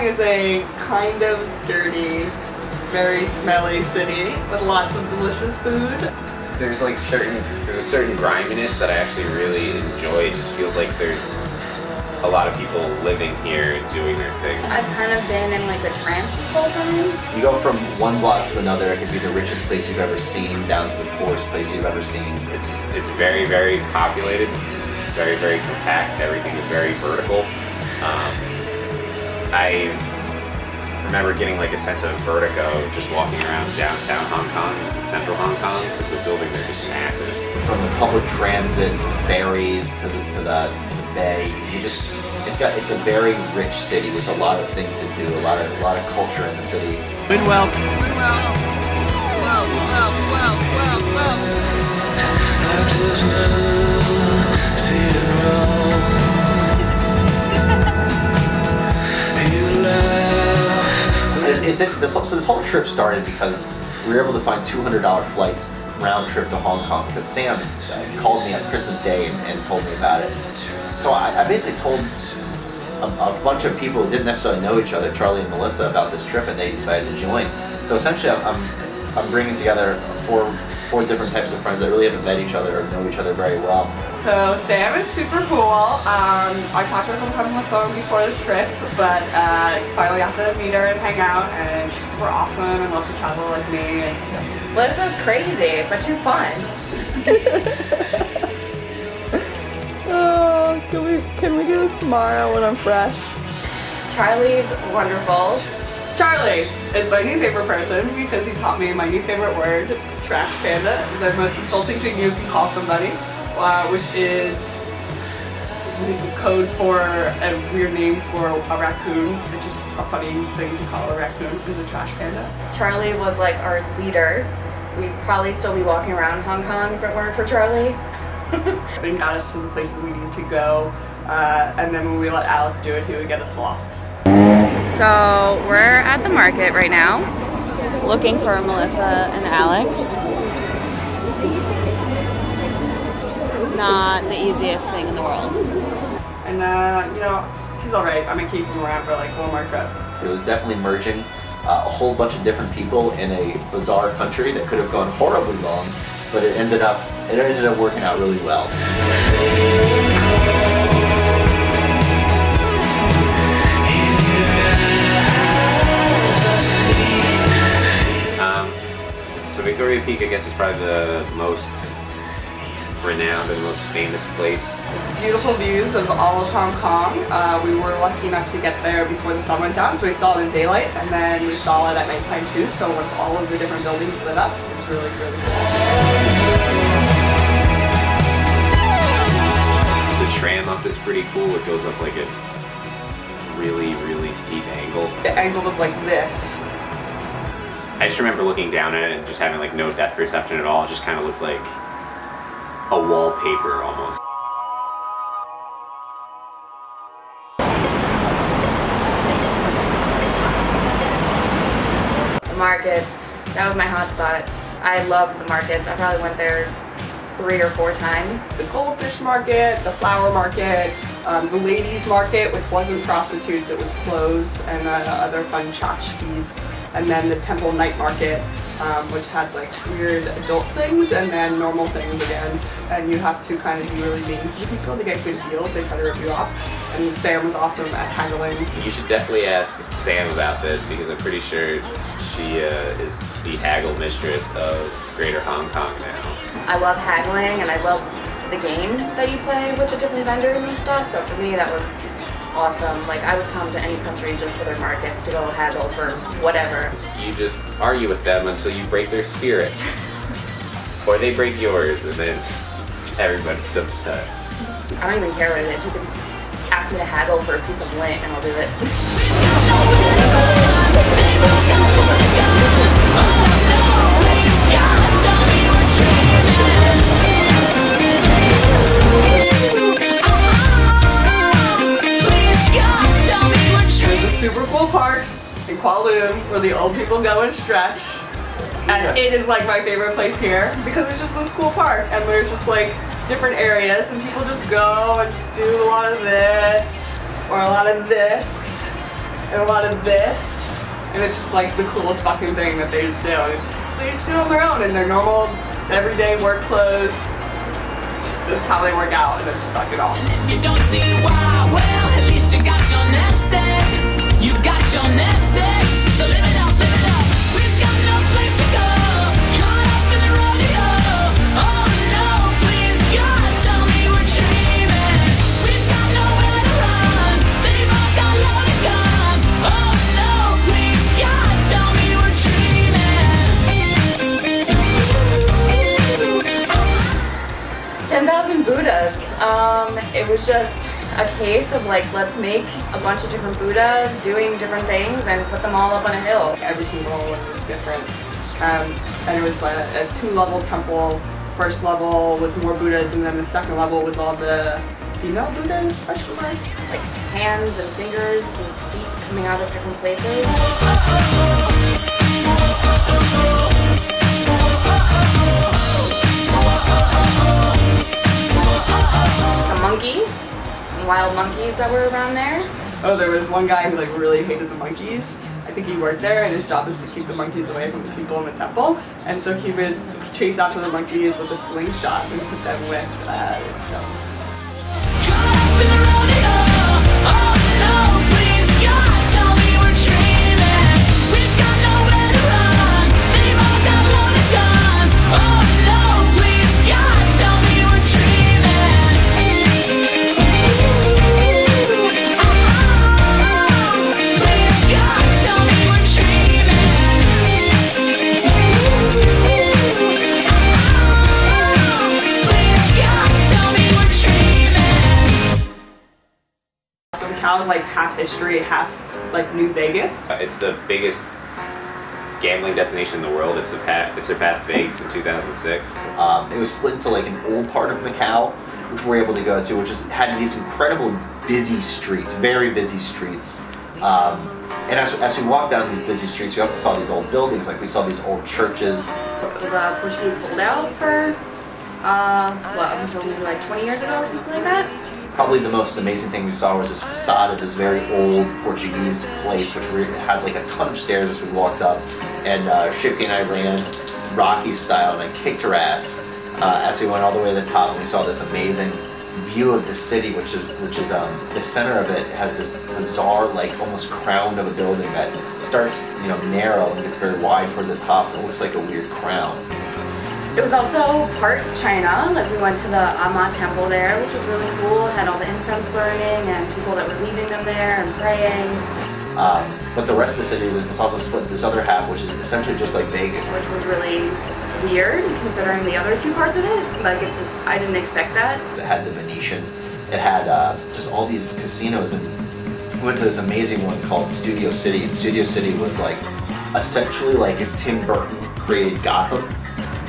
Is a kind of dirty, very smelly city with lots of delicious food. There's a certain griminess that I actually really enjoy. It just feels like there's a lot of people living here and doing their thing. I've kind of been in like a trance this whole time. You go from one block to another, it could be the richest place you've ever seen down to the poorest place you've ever seen. It's very, very populated. It's very, very compact. Everything is very vertical. I remember getting like a sense of vertigo just walking around downtown Hong Kong, central Hong Kong, because the buildings are just massive. From the public transit to the ferries to the bay, it's a very rich city with a lot of things to do, a lot of culture in the city. Well. So this whole trip started because we were able to find $200 flights round trip to Hong Kong because Sam called me on Christmas Day and told me about it. So I basically told a bunch of people who didn't necessarily know each other, Charlie and Melissa, about this trip, and they decided to join. So essentially I'm bringing together four different types of friends that really haven't met each other or know each other very well. So Sam is super cool. I talked to her a couple times on the phone before the trip, but finally got to meet her and hang out, and she's super awesome and loves to travel like me. And, Melissa's crazy, but she's fun. Oh, can we do this tomorrow when I'm fresh? Charlie's wonderful. Charlie is my new favorite person because he taught me my new favorite word, trash panda, the most insulting thing you can call somebody, which is code for a weird name for a raccoon. It's just a funny thing to call a raccoon is a trash panda. Charlie was like our leader. We'd probably still be walking around Hong Kong if it weren't for Charlie. He got us to the places we needed to go, and then when we let Alex do it, he would get us lost. So we're at the market right now, looking for Melissa and Alex. Not the easiest thing in the world. And you know, he's alright. I'm gonna keep him around for like one more trip. It was definitely merging a whole bunch of different people in a bizarre country that could have gone horribly wrong, but it ended up working out really well. So Victoria Peak, I guess, is probably the most renowned and most famous place. There's beautiful views of all of Hong Kong. We were lucky enough to get there before the sun went down, so we saw it in daylight, and then we saw it at nighttime too, so once all of the different buildings lit up, it's really, really cool. The tram up is pretty cool. It goes up like a really, really steep angle. The angle was like this. I just remember looking down at it and just having like no depth perception at all. It just kind of looks like a wallpaper almost. The markets, that was my hotspot. I loved the markets. I probably went there 3 or 4 times. The goldfish market, the flower market, the ladies market, which wasn't prostitutes, it was clothes and other fun tchotchkes, and then the temple night market, which had like weird adult things and then normal things again, and you have to kind of be really mean to people to get good deals. They try to rip you off, and Sam was awesome at haggling. You should definitely ask Sam about this because I'm pretty sure she is the haggle mistress of Greater Hong Kong now. I love haggling, and I love the game that you play with the different vendors and stuff, so for me that was awesome. Like, I would come to any country just for their markets to go haggle for whatever. You just argue with them until you break their spirit. Or they break yours, and then everybody's upset. I don't even care what it is. You can ask me to haggle for a piece of lint and I'll do it. old people go and stretch. And it is like my favorite place here because it's just this cool park and there's just like different areas and people just go and just do a lot of this or a lot of this and a lot of this and it's just like the coolest fucking thing that they just do and they just do it on their own in their normal everyday work clothes. That's how they work out and it's fucking awesome. You don't see why, well at least you got your nest egg. You got your nest egg. So live it up, live it up. We've got no place to go. Caught up in the rodeo. Oh no, please God, tell me we're dreaming. We've got nowhere to run. They've all got loaded guns. Oh no, please God, tell me we're dreaming. 10,000 Buddhas. It was just a case of like, let's make a bunch of different Buddhas doing different things and put them all up on a hill. Every single one was different. And it was a 2-level temple. First level with more Buddhas and then the second level was all the female Buddhas, question mark? Like hands and fingers and feet coming out of different places. The monkeys, and wild monkeys that were around there. Oh, there was one guy who like really hated the monkeys. I think he worked there and his job is to keep the monkeys away from the people in the temple. And so he would chase after the monkeys with a slingshot and hit them with stones. Macau's like half history, half like New Vegas. It's the biggest gambling destination in the world. It surpassed Vegas in 2006. It was split into like an old part of Macau, which we were able to go to, which had these incredible busy streets, very busy streets. And as we walked down these busy streets, we also saw these old buildings, like we saw these old churches. It was a Portuguese holdout for, what, until maybe like 20 years ago or something like that? Probably the most amazing thing we saw was this facade of this very old Portuguese place, which had like a ton of stairs as we walked up. And Schipke and I ran Rocky style, and I kicked her ass as we went all the way to the top. And we saw this amazing view of the city, which is the center of it has this bizarre, like almost crown of a building that starts, narrow and gets very wide towards the top. It looks like a weird crown. It was also part China. Like we went to the Amma temple there, which was really cool. It had all the incense burning and people that were leaving them there and praying. But the rest of the city was also split into this other half, which is essentially just like Vegas. Which was really weird considering the other two parts of it. Like it's just, I didn't expect that. It had the Venetian. It had just all these casinos, and we went to this amazing one called Studio City. And Studio City was like essentially like if Tim Burton created Gotham.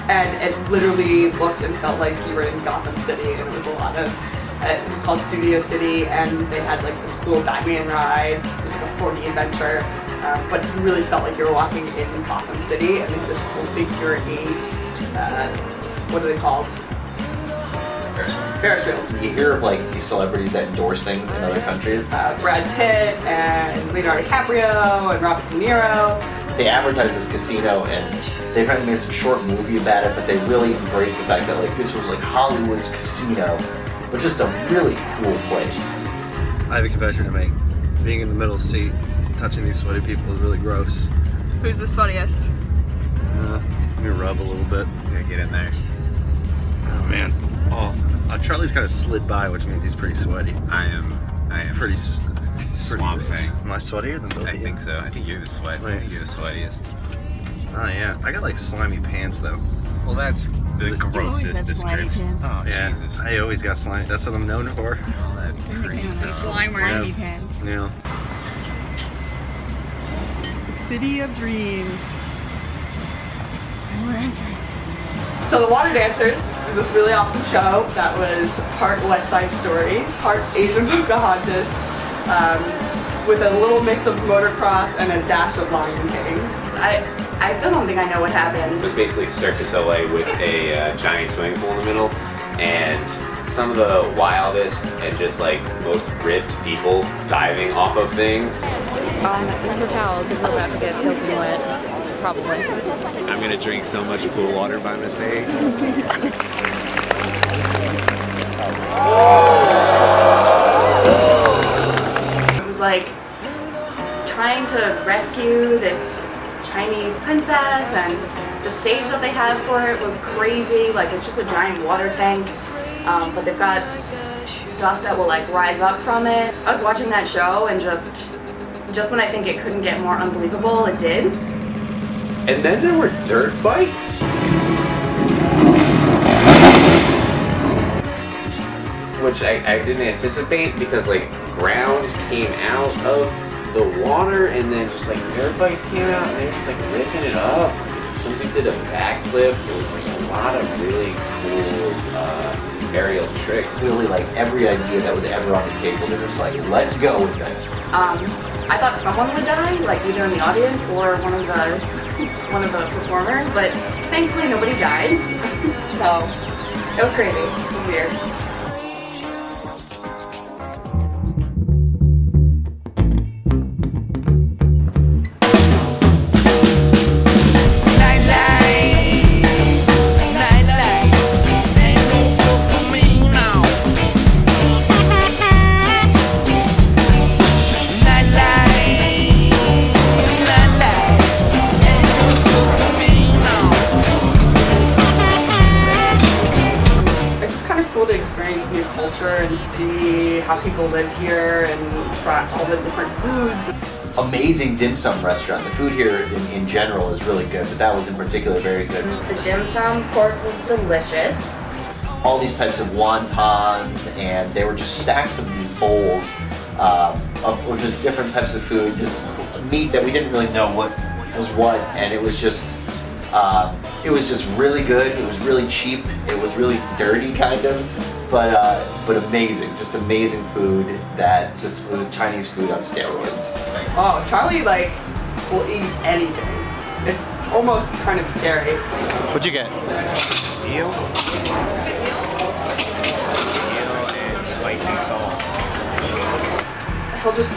And it literally looked and felt like you were in Gotham City, and it was a lot of, it was called Studio City, and they had like this cool Batman ride. It was like a 4D adventure, but you really felt like you were walking in Gotham City, and then this cool figure 8, what are they called? Ferris wheels. You hear of like these celebrities that endorse things in other countries. Brad Pitt and Leonardo DiCaprio and Robert De Niro. They advertised this casino, and they probably made some short movie about it, but they really embraced the fact that like this was like Hollywood's casino, but just a really cool place. I have a confession to make. Being in the middle seat, touching these sweaty people is really gross. Who's the sweatiest? Let me rub a little bit. Yeah, get in there. Oh man. Oh, Charlie's kind of slid by, which means he's pretty sweaty. I am Pretty swamp thing. Am I sweatier than both of you? I think so. I think you're the sweats. I think you're the sweatiest. Oh yeah. I got like slimy pants though. Well, that's the grossest description. Oh, Yeah. Jesus. I always got slimy. That's what I'm known for. Oh, that's great. Slime wearing pants. Yeah. The City of Dreams. And we're entering. So the Water Dancers was this really awesome show that was part West Side Story, part Asian Pocahontas, with a little mix of motocross and a dash of Lion King. I still don't think I know what happened. It was basically Cirque du Soleil with a giant swimming pool in the middle, and some of the wildest and just like most ripped people diving off of things. There's a towel because we're about to get soaking wet, probably. I'm gonna drink so much pool water by mistake. It was like trying to rescue this Chinese princess, and the stage that they had for it was crazy. Like, it's just a giant water tank, but they've got stuff that will like rise up from it. I was watching that show, and just when I think it couldn't get more unbelievable, it did. And then there were dirt bikes. Which I didn't anticipate, because like ground came out of the water, and then just like dirt bikes came out, and they were just like ripping it up. Some dude did a backflip. There was like a lot of really cool aerial tricks. Really, like every idea that was ever on the table, they're just like, let's go with it. I thought someone would die, like either in the audience or one of the performers, but thankfully nobody died. So it was crazy. It was weird. To experience new culture and see how people live here and try all the different foods. Amazing dim sum restaurant. The food here in general is really good, but that was in particular very good. The dim sum, of course, was delicious. All these types of wontons, and they were just stacks of these bowls of just different types of food, just meat that we didn't really know what was what, and it was just really good. It was really cheap. It was really dirty, kind of, but amazing. Just amazing food that just was Chinese food on steroids. Oh, Charlie like will eat anything. It's almost kind of scary. What'd you get? Eel. Eel and spicy salt. He'll just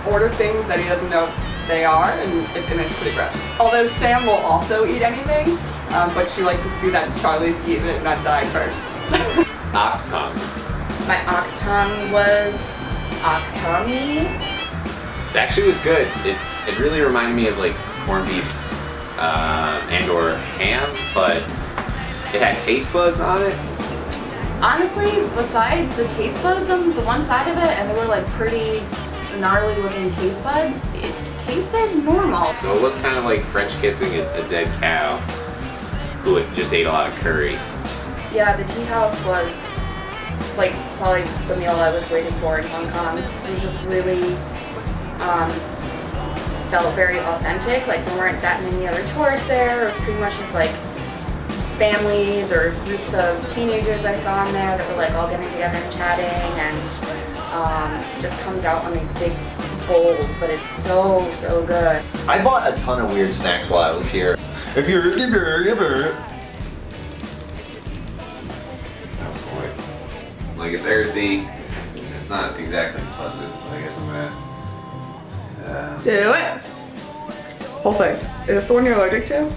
order things that he doesn't know they are, and it's pretty gross. Although Sam will also eat anything, but she likes to see that Charlie's eaten it and not die first. Ox tongue. My ox tongue was ox tongue-y. It actually was good. It really reminded me of like corned beef and or ham, but it had taste buds on it. Honestly, besides the taste buds on the one side of it, and they were like pretty gnarly looking taste buds, it tasted normal. So it was kind of like French kissing a dead cow who had just ate a lot of curry. Yeah, the tea house was like probably the meal I was waiting for in Hong Kong. It was just really felt very authentic. Like there weren't that many other tourists there. It was pretty much just like families or groups of teenagers I saw in there that were like all getting together and chatting, and just comes out on these big bowls, but it's so good. I bought a ton of weird snacks while I was here. If you're Oh boy. Like it's earthy. It's not exactly pleasant, but I guess I'm gonna Do it. Whole thing. Is this the one you're allergic to?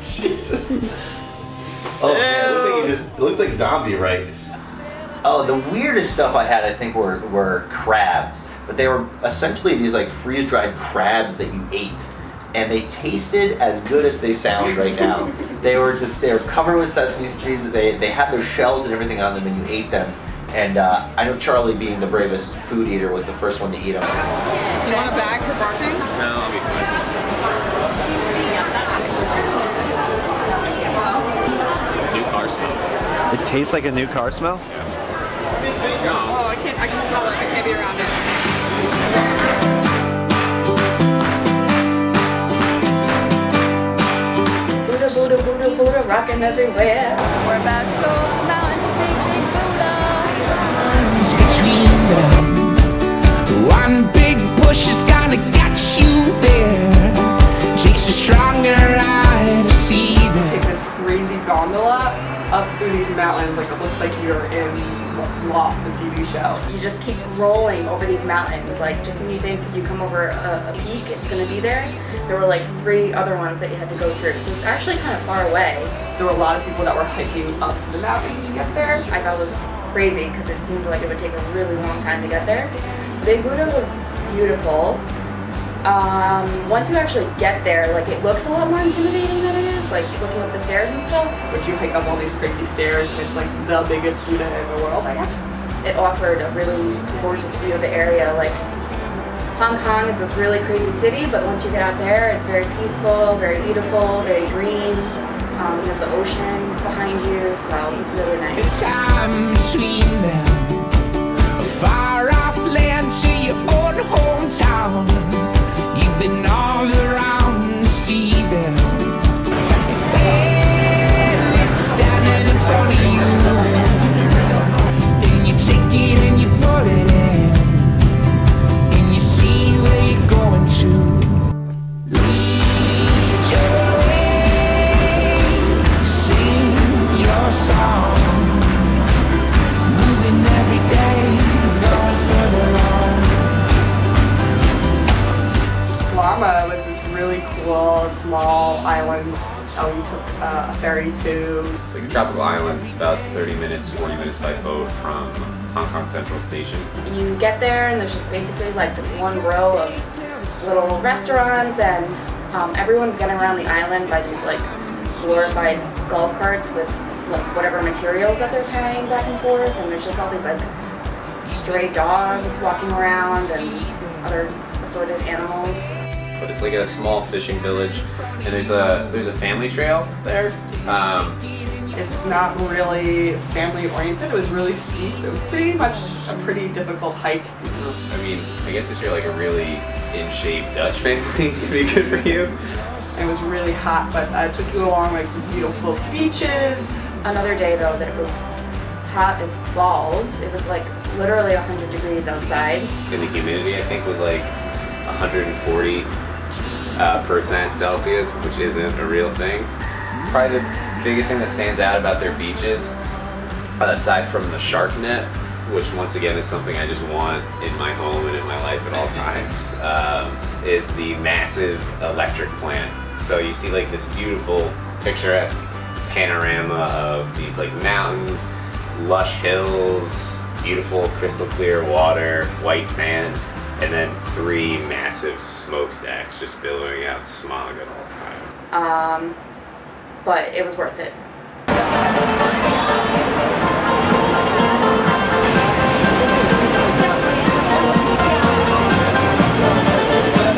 Jesus. Oh, man, it looks like zombie, right? Oh, the weirdest stuff I had, I think, were crabs. But they were essentially these like freeze-dried crabs that you ate. And they tasted as good as they sound right now. they were covered with sesame seeds. They had their shells and everything on them, and you ate them. And I know Charlie, being the bravest food eater, was the first one to eat them. Do you want a bag for barking? No, I'll be fine. New car smell. It tastes like a new car smell? Oh, I can smell it. I can't be around it. Buddha, Buddha, Buddha, Buddha, rockin' everywhere. We're about to go up the mountain to see Big Buddha. Between them, one big push is gonna get you. you there. Takes a stronger eye to see them. Take this crazy gondola up through these mountains, like it looks like you're in Lost, the TV show. You just keep rolling over these mountains. Like, just when you think you come over a peak, it's gonna be there. There were like 3 other ones that you had to go through, so it's actually kind of far away. There were a lot of people that were hiking up the mountain to get there. I thought it was crazy because it seemed like it would take a really long time to get there. Big Buddha was beautiful. Once you actually get there, like, it looks a lot more intimidating than it is, like looking up the stairs and stuff. But you hike up all these crazy stairs, and it's like the biggest Buddha in the world, I guess. It offered a really gorgeous view of the area. Like, Hong Kong is this really crazy city, but once you get out there, it's very peaceful, very beautiful, very green. You have the ocean behind you, so it's really nice. It's time between them, a far off land to your own hometown. You've been all around to see them. And it's standing in front of you. Then you take it and you put it in, and you see where you're going to. Lead your way, sing your song, moving every day, going further on. Lama was this really cool small island that we took a ferry to. Like a tropical island, it's about 30 minutes, 40 minutes by boat from Hong Kong Central Station. You get there and there's just basically like this one row of little restaurants, and everyone's getting around the island by these like glorified golf carts with like whatever materials that they're carrying back and forth, and there's just all these like stray dogs walking around and other assorted animals. But it's like a small fishing village, and there's a family trail there. It's not really family oriented. It was really steep. It was pretty much a pretty difficult hike. I mean, I guess if you're like a really in shape Dutch family, it'd be good for you. It was really hot, but I took you along like beautiful beaches. Another day though that it was hot as balls. It was like literally 100 degrees outside. And the humidity, I think, was like 140% Celsius, which isn't a real thing. Probably the biggest thing that stands out about their beaches, aside from the shark net, which once again is something I just want in my home and in my life at all times, is the massive electric plant. So you see like this beautiful, picturesque panorama of these like mountains, lush hills, beautiful crystal clear water, white sand, and then 3 massive smokestacks just billowing out smog at all times. But it was worth it.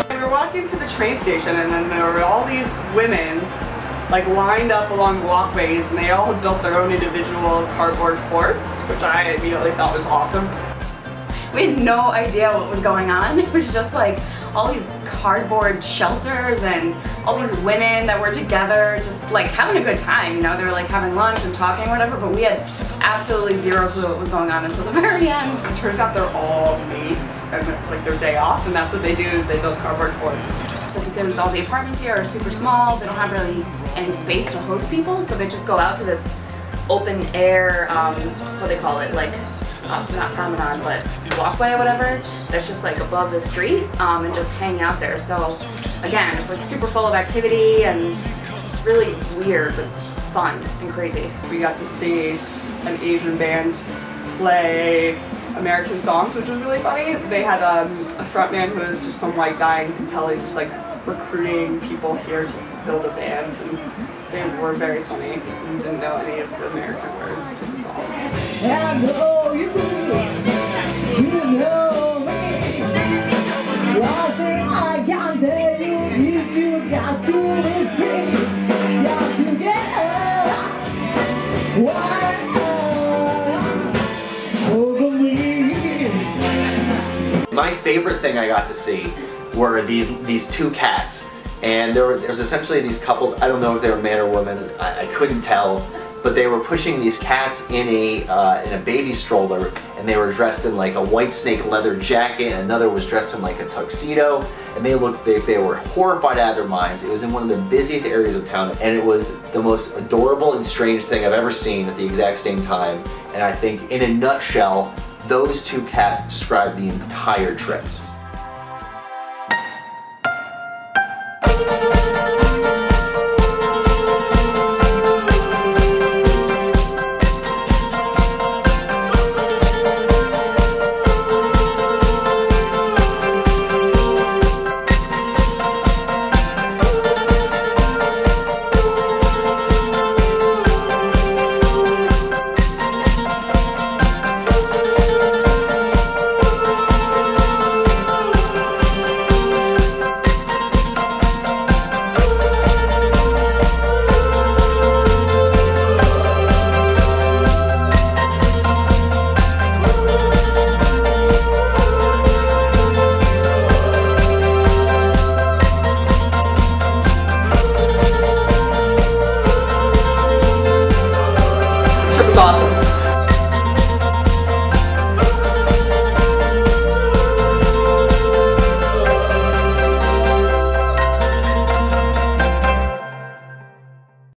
We were walking to the train station, and then there were all these women like lined up along walkways, and they all had built their own individual cardboard forts, which I immediately thought was awesome. We had no idea what was going on. It was just like all these cardboard shelters and all these women that were together just like having a good time, you know. They were like having lunch and talking or whatever, but we had absolutely zero clue what was going on until the very end. It turns out they're all mates, and it's like their day off, and that's what they do, is they build cardboard forts. But because all the apartments here are super small, they don't have really any space to host people, so they just go out to this open air, what do they call it, like not promenade, but walkway or whatever, that's just like above the street, and just hang out there. So again, it's like super full of activity and just really weird but fun and crazy. We got to see an Asian band play American songs, which was really funny. They had a frontman who was just some white guy, and you could tell he was like recruiting people here to build a band, and they were very funny and didn't know any of the American words to the songs. I know you know me. One thing I can tell you is you got to be free. Got to get over me. My favorite thing I got to see were these 2 cats. And there was essentially these couples. I don't know if they were man or woman, I couldn't tell, but but they were pushing these cats in a baby stroller, and they were dressed in like a white snake leather jacket, and another was dressed in like a tuxedo, and they were horrified out of their minds. It was in one of the busiest areas of town, and it was the most adorable and strange thing I've ever seen at the exact same time. And I think in a nutshell, those two cats describe the entire trip.